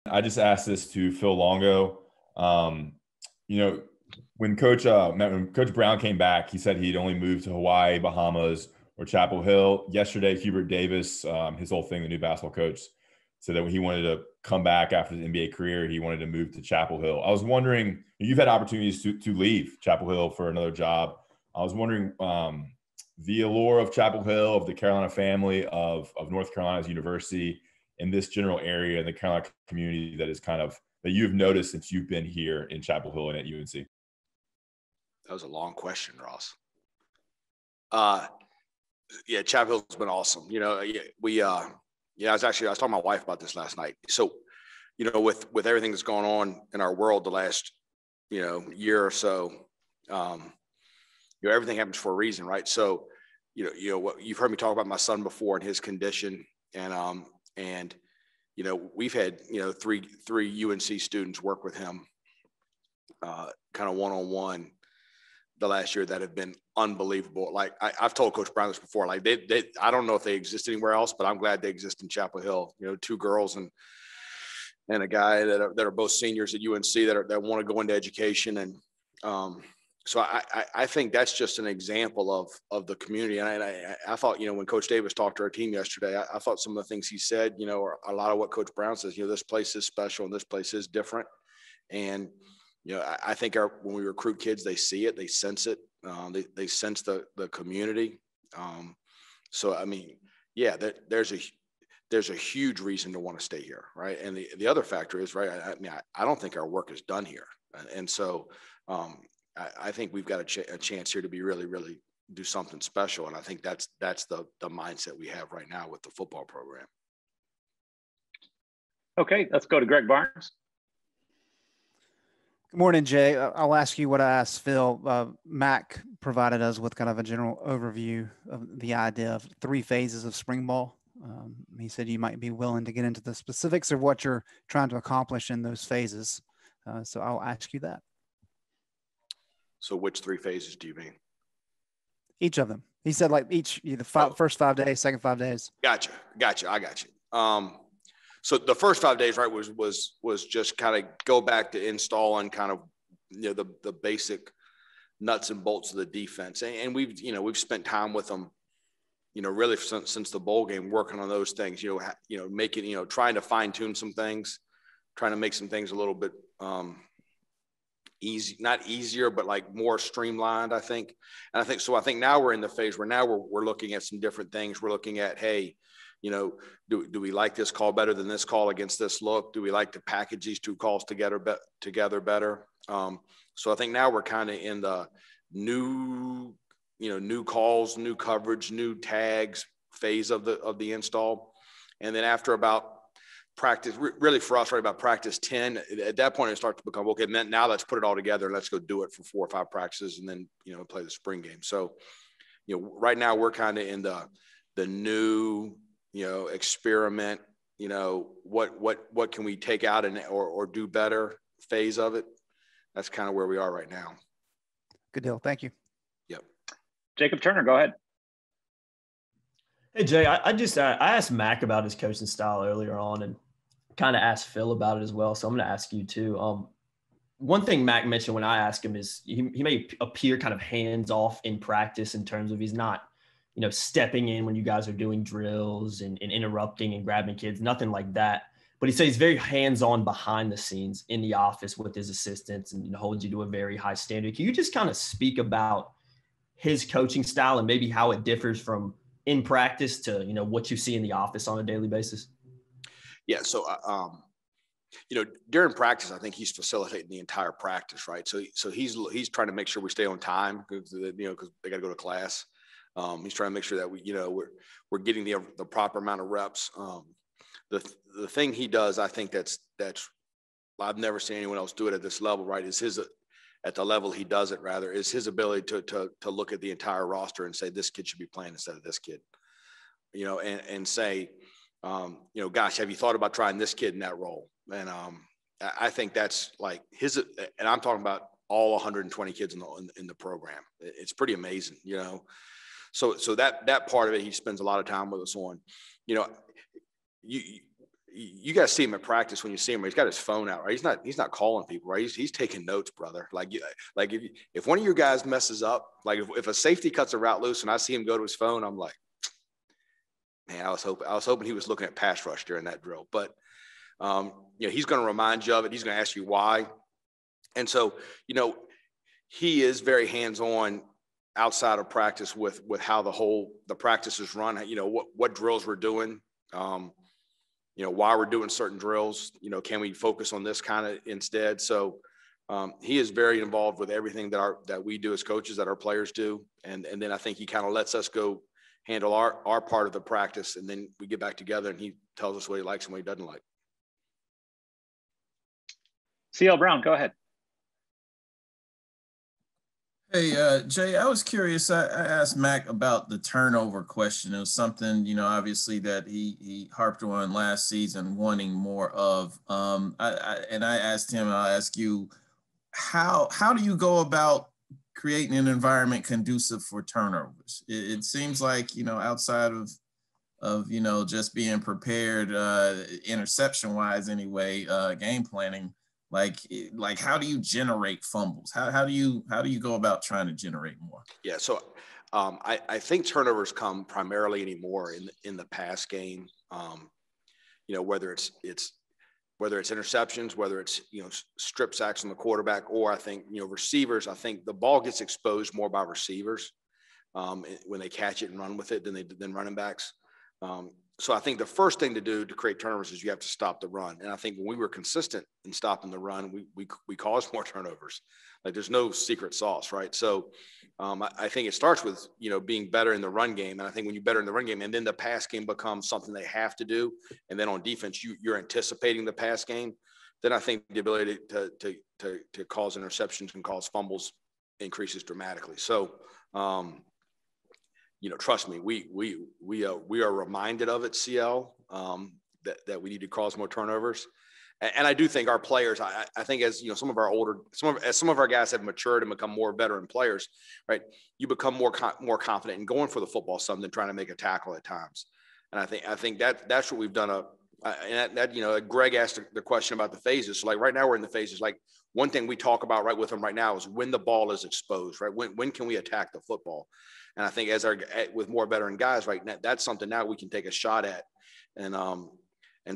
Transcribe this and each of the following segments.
I just asked this to Phil Longo. Um, you know, when Coach Brown came back, he said he'd only moved to Hawaii, Bahamas, or Chapel Hill. Yesterday, Hubert Davis, his whole thing, the new basketball coach, said that when he wanted to come back after his NBA career, he wanted to move to Chapel Hill. I was wondering, you've had opportunities to leave Chapel Hill for another job. I was wondering, the allure of Chapel Hill, of the Carolina family, of North Carolina's university, in this general area in the Carolina community that you've noticed since you've been here in Chapel Hill and at UNC? That was a long question, Ross. Yeah, Chapel Hill's been awesome. I was talking to my wife about this last night. So, with everything that's going on in our world the last, year or so, everything happens for a reason, right? So, what you've heard me talk about my son before and his condition, and we've had three UNC students work with him, kind of one-on-one the last year that have been unbelievable. Like I've told Coach Brown this before, like they I don't know if they exist anywhere else, but I'm glad they exist in Chapel Hill. Two girls and a guy that are both seniors at UNC that want to go into education. And so I think that's just an example of the community. And I thought, when Coach Davis talked to our team yesterday, I thought some of the things he said, are a lot of what Coach Brown says. This place is special and this place is different. And I think when we recruit kids, they see it, they sense it, they sense the community. So I mean, yeah, there's a huge reason to want to stay here, right? And the other factor is, right, I don't think our work is done here, and so I think we've got a chance here to be really, really do something special, and I think that's the mindset we have right now with the football program. Okay, let's go to Greg Barnes. Good morning, Jay. I'll ask you what I asked Phil. Mac provided us with kind of a general overview of the idea of 3 phases of spring ball. He said you might be willing to get into the specifics of what you're trying to accomplish in those phases. So I'll ask you that. So which 3 phases do you mean? Each of them. He said like first 5 days, second 5 days. Gotcha. I got you. So the first 5 days, right, was just kind of go back to installing kind of, the basic nuts and bolts of the defense. And we've spent time with them, really since the bowl game, working on those things, making, trying to fine tune some things, trying to make some things a little bit easy, not easier, but like more streamlined, I think. And I think now we're in the phase where now we're looking at some different things. We're looking at, hey, do we like this call better than this call against this look? Do we like to package these 2 calls together better? So I think now we're kind of in the new calls, new coverage, new tags phase of the install. And then after about practice, really for us, right about practice 10, at that point it starts to become, okay, now let's put it all together and let's go do it for 4 or 5 practices and then, play the spring game. So, right now we're kind of in the new, experiment, what can we take out or do better phase of it. That's kind of where we are right now. Good deal. Thank you. Yep. Jacob Turner, go ahead. Hey, Jay, I asked Mac about his coaching style earlier on and kind of asked Phil about it as well. So I'm going to ask you too. One thing Mac mentioned when I asked him is he may appear kind of hands off in practice in terms of he's not, stepping in when you guys are doing drills and interrupting and grabbing kids, nothing like that. But he says he's very hands-on behind the scenes in the office with his assistants and holds you to a very high standard. Can you just kind of speak about his coaching style and maybe how it differs from in practice to, what you see in the office on a daily basis? Yeah. So, during practice, I think he's facilitating the entire practice, right? So he's trying to make sure we stay on time because they got to go to class. He's trying to make sure that we're getting the proper amount of reps. The thing he does, I think that's I've never seen anyone else do it at this level, right? At the level he does it, rather, is his ability to look at the entire roster and say this kid should be playing instead of this kid, and say, gosh, have you thought about trying this kid in that role? And I think that's like and I'm talking about all 120 kids in the program. It's pretty amazing, So that part of it, he spends a lot of time with us on. you got to see him at practice when you see him. He's got his phone out, right? He's not calling people, right? He's taking notes, brother. Like if one of your guys messes up, like if a safety cuts a route loose and I see him go to his phone, I'm like, man, I was hoping he was looking at pass rush during that drill. But he's going to remind you of it. He's going to ask you why. And so, he is very hands-on outside of practice with how the practice is run, what drills we're doing, why we're doing certain drills, can we focus on this kind of instead? So he is very involved with everything that we do as coaches, that our players do. And then I think he kind of lets us go handle our part of the practice. And then we get back together and he tells us what he likes and what he doesn't like. CL Brown, go ahead. Hey, Jay, I was curious. I asked Mac about the turnover question. It was something, obviously that he harped on last season, wanting more of. I asked him, and I'll ask you, how do you go about creating an environment conducive for turnovers? It seems like, outside of just being prepared, interception wise anyway, game planning. Like how do you generate fumbles? How do you go about trying to generate more? Yeah, so I think turnovers come primarily anymore in the pass game. Whether it's interceptions, whether it's strip sacks on the quarterback, or I think receivers. I think the ball gets exposed more by receivers when they catch it and run with it than running backs. So I think the first thing to do to create turnovers is you have to stop the run. And I think when we were consistent in stopping the run, we caused more turnovers. Like there's no secret sauce, right? So I think it starts with, being better in the run game. And I think when you're better in the run game and then the pass game becomes something they have to do. And then on defense, you're anticipating the pass game. Then I think the ability to cause interceptions and cause fumbles increases dramatically. So, trust me, we are reminded of it, CL, that we need to cause more turnovers. And I do think our players, I think as some of our guys have matured and become more veteran players, right? You become more confident in going for the football some than trying to make a tackle at times. And I think that's what we've done. Greg asked the question about the phases. So like right now we're in the phases. Like one thing we talk about right with them right now is when the ball is exposed, right? When can we attack the football? And I think with more veteran guys, right, that's something now we can take a shot at. And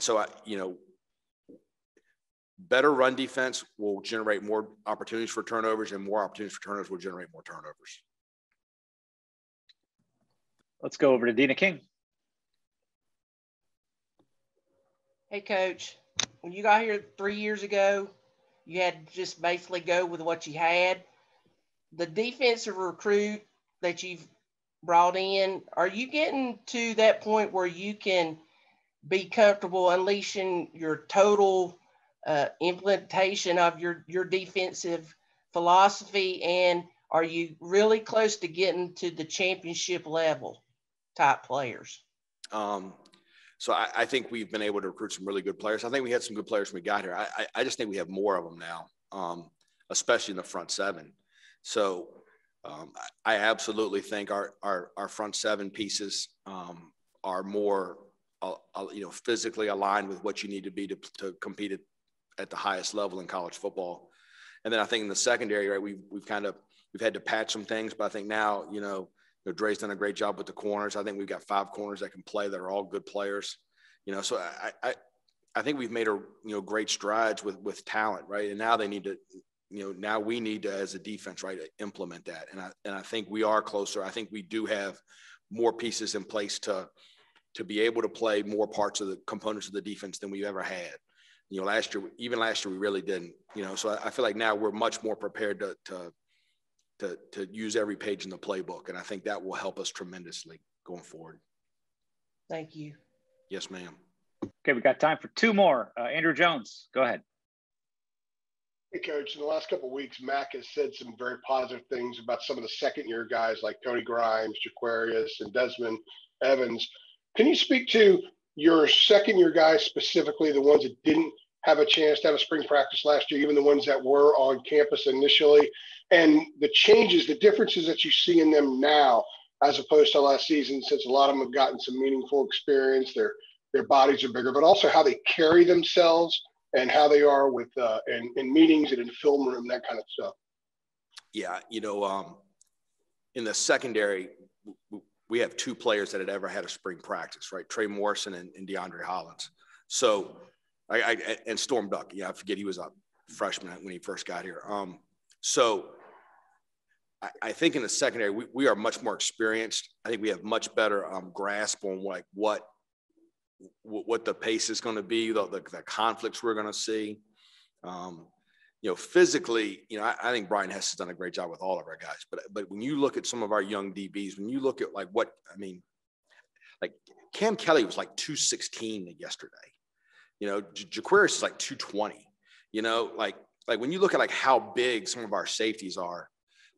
so better run defense will generate more opportunities for turnovers, and more opportunities for turnovers will generate more turnovers. Let's go over to Dina King. Hey, Coach, when you got here 3 years ago, you had to just basically go with what you had. The defensive recruit that you've brought in, are you getting to that point where you can be comfortable unleashing your total implementation of your defensive philosophy? And are you really close to getting to the championship level type players? So I think we've been able to recruit some really good players. I think we had some good players when we got here. I just think we have more of them now, especially in the front seven. So I absolutely think our front seven pieces are more, physically aligned with what you need to be to compete at the highest level in college football. And then I think in the secondary, right, we've had to patch some things, but I think now, Dre's done a great job with the corners. I think we've got 5 corners that can play that are all good players. So I think we've made great strides with talent, right? And now they need to, now we need to, as a defense, right, implement that. And I think we are closer. I think we do have more pieces in place to be able to play more parts of the components of the defense than we've ever had. Last year we really didn't. So I feel like now we're much more prepared to use every page in the playbook. And I think that will help us tremendously going forward. Thank you. Yes, ma'am. Okay, we got time for 2 more. Andrew Jones, go ahead. Hey, Coach. In the last couple of weeks, Mac has said some very positive things about some of the second-year guys like Tony Grimes, Jaquarius, and Desmond Evans. Can you speak to your second-year guys specifically, the ones that didn't have a chance to have a spring practice last year, even the ones that were on campus initially, and the changes, the differences that you see in them now as opposed to last season, since a lot of them have gotten some meaningful experience. They're their bodies are bigger, but also how they carry themselves and how they are with in meetings and in film room, that kind of stuff. Yeah, in the secondary, we have two players that had ever had a spring practice, right? Trey Morrison and DeAndre Hollins. So, and Storm Duck. I forget he was a freshman when he first got here. So I think in the secondary, we are much more experienced. I think we have much better grasp on like what the pace is going to be, the conflicts we're going to see. Physically, I think Brian Hess has done a great job with all of our guys. But when you look at some of our young DBs, when you look at like Cam Kelly was like 216 yesterday. Jaquarius is like 220. Like when you look at like how big some of our safeties are,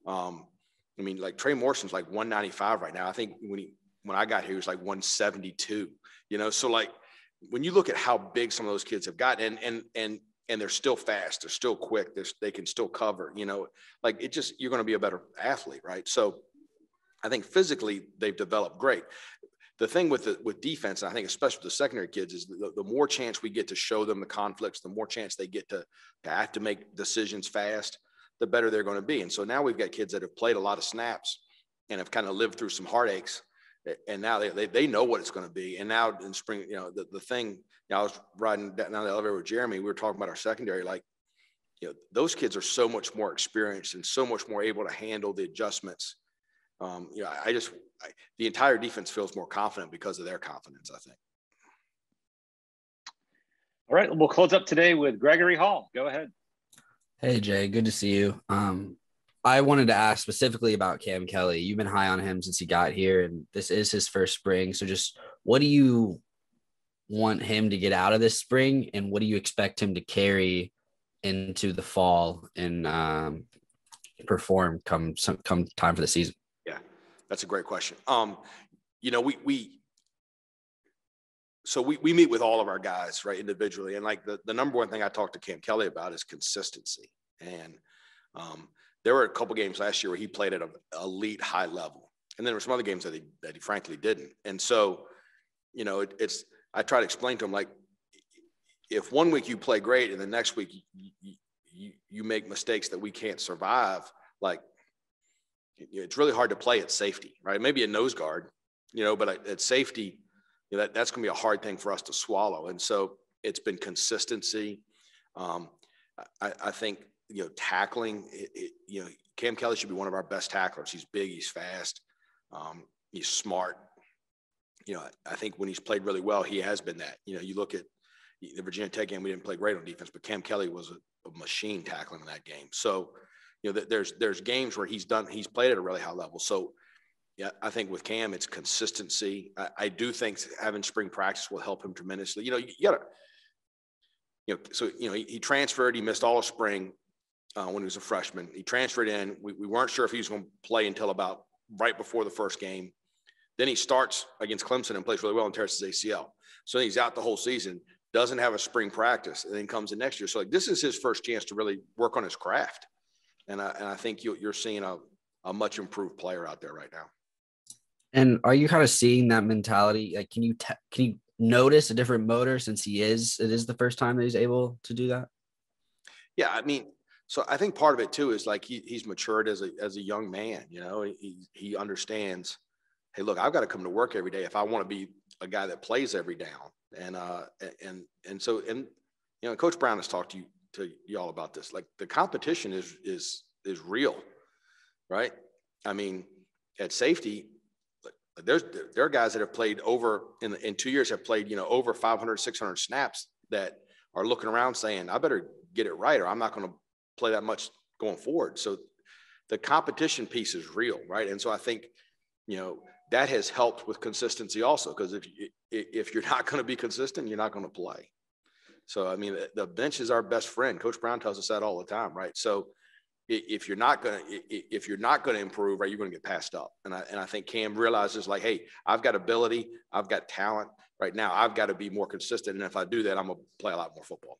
like Trey Morrison's like 195 right now. I think when I got here, he was like 172. So like when you look at how big some of those kids have gotten, and they're still fast, they're still quick, they can still cover. Like you're going to be a better athlete, right? So I think physically they've developed great. The thing with defense, and I think especially with the secondary kids, is the more chance we get to show them the conflicts, the more chance they get to have to make decisions fast, the better they're going to be. And so now we've got kids that have played a lot of snaps and have kind of lived through some heartaches, and now they know what it's going to be. And now in spring, the thing, I was riding down the elevator with Jeremy. We were talking about our secondary, like, those kids are so much more experienced and so much more able to handle the adjustments. The entire defense feels more confident because of their confidence, I think. All right, we'll close up today with Gregory Hall. Go ahead. Hey, Jay, good to see you. I wanted to ask specifically about Cam Kelly. You've been high on him since he got here, and this is his first spring. So just what do you want him to get out of this spring, and what do you expect him to carry into the fall and perform come time for the season? Yeah, that's a great question. We meet with all of our guys, right, individually. And like the number one thing I talked to Cam Kelly about is consistency. And there were a couple games last year where he played at an elite high level. And then there were some other games that he frankly didn't. And so, I try to explain to him, like, if one week you play great and the next week you make mistakes that we can't survive, like, it's really hard to play at safety, right? Maybe a nose guard, but at safety, that's going to be a hard thing for us to swallow. And so it's been consistency. I think, tackling, Cam Kelly should be one of our best tacklers. He's big, he's fast, he's smart. I think when he's played really well, he has been that. You look at the Virginia Tech game, we didn't play great on defense, but Cam Kelly was a machine tackling in that game. So, there's games where he's played at a really high level. So, yeah, I think with Cam, it's consistency. I do think having spring practice will help him tremendously. He transferred, he missed all of spring when he was a freshman. He transferred in. We weren't sure if he was going to play until about right before the first game. Then he starts against Clemson and plays really well and tears his ACL. So he's out the whole season, doesn't have a spring practice, and then comes in next year. So this is his first chance to really work on his craft. And I think you're seeing a much improved player out there right now. And are you kind of seeing that mentality? Like, can you notice a different motor since it is the first time that he's able to do that? Yeah, I mean, so I think part of it too is like he's matured as a young man. He understands, hey, look, I've got to come to work every day if I want to be a guy that plays every down. And so Coach Brown has talked to y'all about this. Like, the competition is real, right? I mean, at safety, there are guys that have played over in 2 years have played over 500, 600 snaps that are looking around saying, I better get it right or I'm not going to play that much going forward. So the competition piece is real, right? And so I think that has helped with consistency also, because if you're not going to be consistent, you're not going to play. So, I mean, the bench is our best friend. Coach Brown tells us that all the time, right? So if you're not going to improve, right, you're going to get passed up. And I think Cam realizes, like, hey, I've got ability, I've got talent right now. I've got to be more consistent. And if I do that, I'm going to play a lot more football.